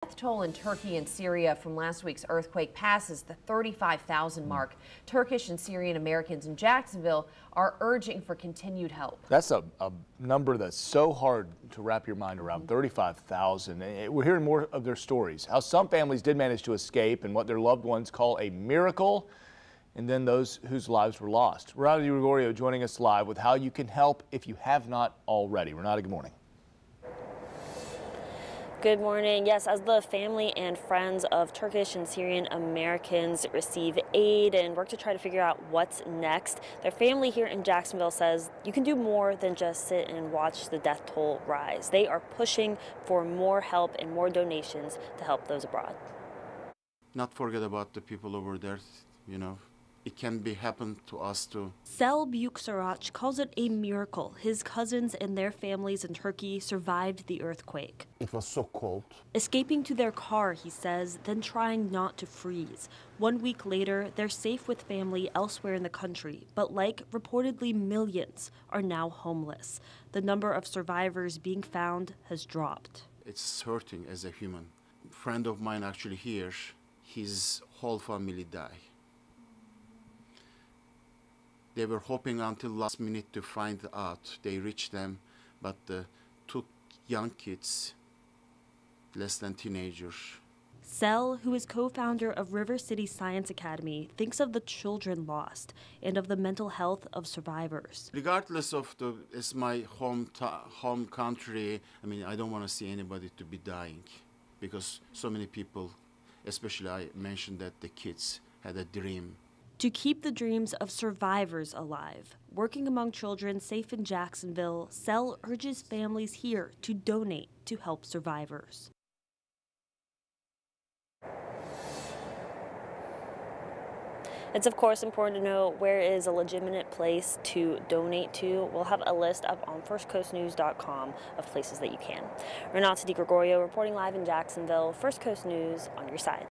Death toll in Turkey and Syria from last week's earthquake passes the 35,000 mark. Turkish and Syrian Americans in Jacksonville are urging for continued help. That's a number that's so hard to wrap your mind around, 35,000. We're hearing more of their stories, how some families did manage to escape and what their loved ones call a miracle, and then those whose lives were lost. Renata Gregorio joining us live with how you can help if you have not already. Renata, good morning. Good morning. Yes, as the family and friends of Turkish and Syrian Americans receive aid and work to try to figure out what's next, their family here in Jacksonville says you can do more than just sit and watch the death toll rise. They are pushing for more help and more donations to help those abroad. Not forget about the people over there, you know. It can be happen to us too. Sel Büyüksaraç calls it a miracle. His cousins and their families in Turkey survived the earthquake. It was so cold. Escaping to their car, he says, then trying not to freeze. 1 week later, they're safe with family elsewhere in the country, but like reportedly millions, are now homeless. The number of survivors being found has dropped. It's hurting as a human. A friend of mine actually here, his whole family died. They were hoping until last minute to find out. They reached them, but the two young kids, less than teenagers. Sel, who is co-founder of River City Science Academy, thinks of the children lost and of the mental health of survivors. Regardless of it's my home country, I mean, I don't want to see anybody to be dying because so many people, especially I mentioned that the kids had a dream. To keep the dreams of survivors alive, working among children safe in Jacksonville, Sel urges families here to donate to help survivors. It's of course important to know where is a legitimate place to donate to. We'll have a list up on firstcoastnews.com of places that you can. Renata Gregorio reporting live in Jacksonville. First Coast News on your side.